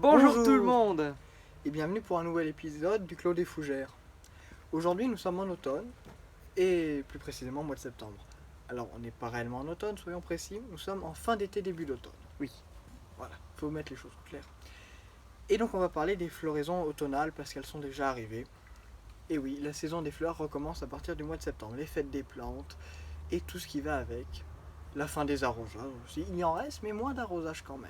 Bonjour tout le monde. Et bienvenue pour un nouvel épisode du Clos des Fougères. Aujourd'hui nous sommes en automne, et plus précisément au mois de septembre. Alors on n'est pas réellement en automne, soyons précis, nous sommes en fin d'été, début d'automne. Oui. Voilà, faut mettre les choses claires. Et donc on va parler des floraisons automnales parce qu'elles sont déjà arrivées. Et oui, la saison des fleurs recommence à partir du mois de septembre, les fêtes des plantes et tout ce qui va avec. La fin des arrosages aussi, il y en reste mais moins d'arrosages quand même.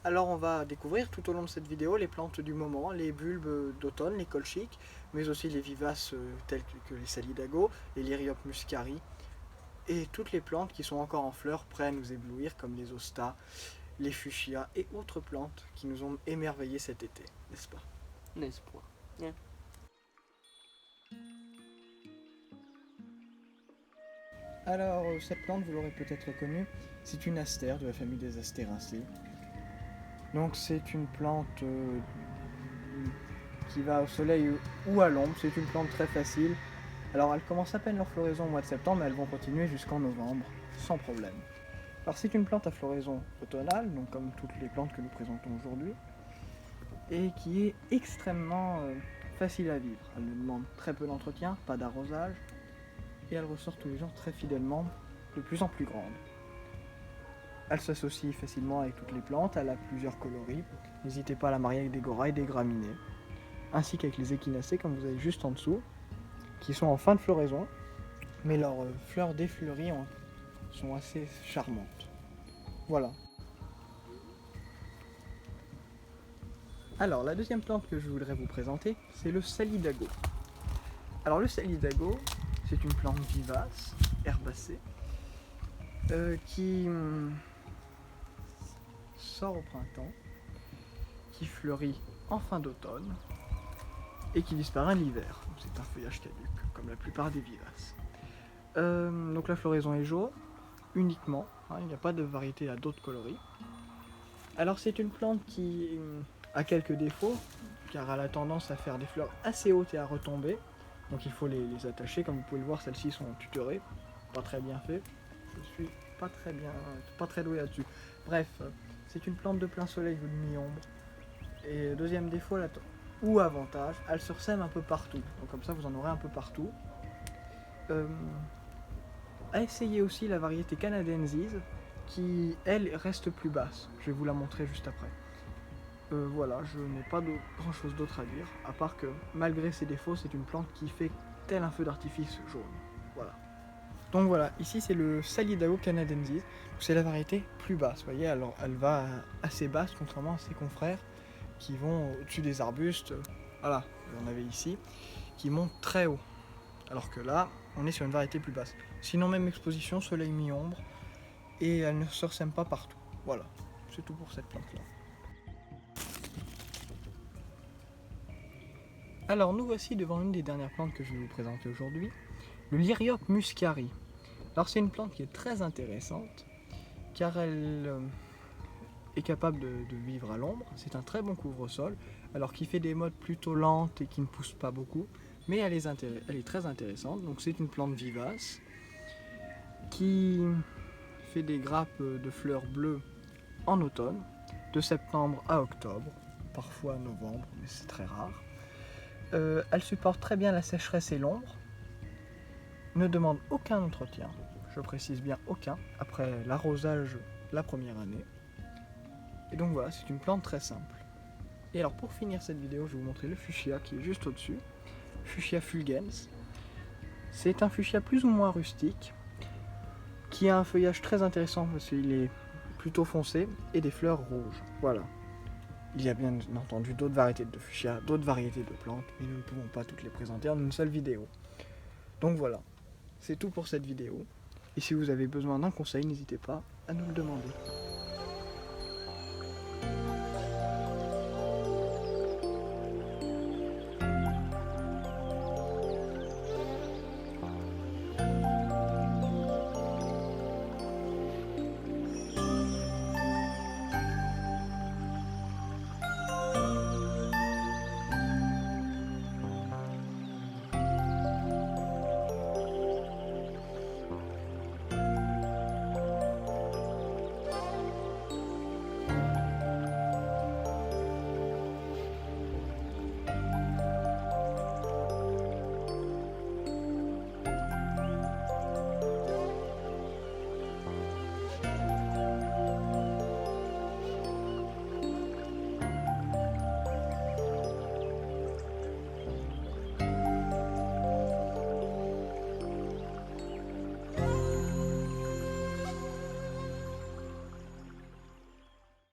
Alors on va découvrir tout au long de cette vidéo les plantes du moment, les bulbes d'automne, les colchiques, mais aussi les vivaces telles que les salidago, les Liriop muscari, et toutes les plantes qui sont encore en fleurs, prêtes à nous éblouir, comme les hostas, les fuchsias et autres plantes qui nous ont émerveillés cet été, n'est-ce pas? L'espoir. Yeah. Alors cette plante, vous l'aurez peut-être reconnue, c'est une astère de la famille des astéracées. Donc c'est une plante qui va au soleil ou à l'ombre, c'est une plante très facile. Alors elles commencent à peine leur floraison au mois de septembre, mais elles vont continuer jusqu'en novembre, sans problème. Alors c'est une plante à floraison automnale, donc comme toutes les plantes que nous présentons aujourd'hui, et qui est extrêmement facile à vivre. Elle ne demande très peu d'entretien, pas d'arrosage, et elle ressort tous les jours très fidèlement, de plus en plus grande. Elle s'associe facilement avec toutes les plantes, elle a plusieurs coloris. N'hésitez pas à la marier avec des goras et des graminées, ainsi qu'avec les échinacées comme vous avez juste en dessous, qui sont en fin de floraison, mais leurs fleurs défleuries sont assez charmantes. Voilà. Alors la deuxième plante que je voudrais vous présenter, c'est le salidago. Alors le salidago, c'est une plante vivace, herbacée, qui sort au printemps, qui fleurit en fin d'automne et qui disparaît l'hiver. C'est un feuillage caduc, comme la plupart des vivaces. Donc la floraison est jaune, uniquement, hein, il n'y a pas de variété à d'autres coloris. Alors c'est une plante qui a quelques défauts, car elle a tendance à faire des fleurs assez hautes et à retomber. Donc il faut les attacher, comme vous pouvez le voir, celles-ci sont tutorées, pas très bien fait. Je suis pas très doué là-dessus. Bref, c'est une plante de plein soleil ou de mi-ombre. Et deuxième défaut, ou avantage, elle se ressème un peu partout. Donc comme ça, vous en aurez un peu partout. À essayer aussi la variété canadensis, qui, elle, reste plus basse. Je vais vous la montrer juste après. Voilà, je n'ai pas grand chose d'autre à dire, à part que, malgré ses défauts, c'est une plante qui fait tel un feu d'artifice jaune. Voilà. Donc voilà, ici c'est le Salidago canadensis, c'est la variété plus basse, vous voyez, alors elle va assez basse contrairement à ses confrères qui vont au-dessus des arbustes, voilà, vous en avez ici, qui montent très haut, alors que là, on est sur une variété plus basse. Sinon même exposition, soleil mi-ombre, et elle ne se ressème pas partout, voilà, c'est tout pour cette plante-là. Alors nous voici devant une des dernières plantes que je vais vous présenter aujourd'hui, le Liriop muscari. Alors c'est une plante qui est très intéressante car elle est capable de vivre à l'ombre, c'est un très bon couvre-sol, alors qui fait des modes plutôt lentes et qui ne pousse pas beaucoup, mais elle est très intéressante. Donc c'est une plante vivace qui fait des grappes de fleurs bleues en automne, de septembre à octobre, parfois novembre, mais c'est très rare. Elle supporte très bien la sécheresse et l'ombre, ne demande aucun entretien, je précise bien aucun, après l'arrosage la première année. Et donc voilà, c'est une plante très simple. Et alors pour finir cette vidéo, je vais vous montrer le fuchsia qui est juste au-dessus, Fuchsia fulgens. C'est un fuchsia plus ou moins rustique, qui a un feuillage très intéressant parce qu'il est plutôt foncé et des fleurs rouges. Voilà. Il y a bien entendu d'autres variétés de fuchsia, d'autres variétés de plantes, mais nous ne pouvons pas toutes les présenter en une seule vidéo. Donc voilà, c'est tout pour cette vidéo. Et si vous avez besoin d'un conseil, n'hésitez pas à nous le demander.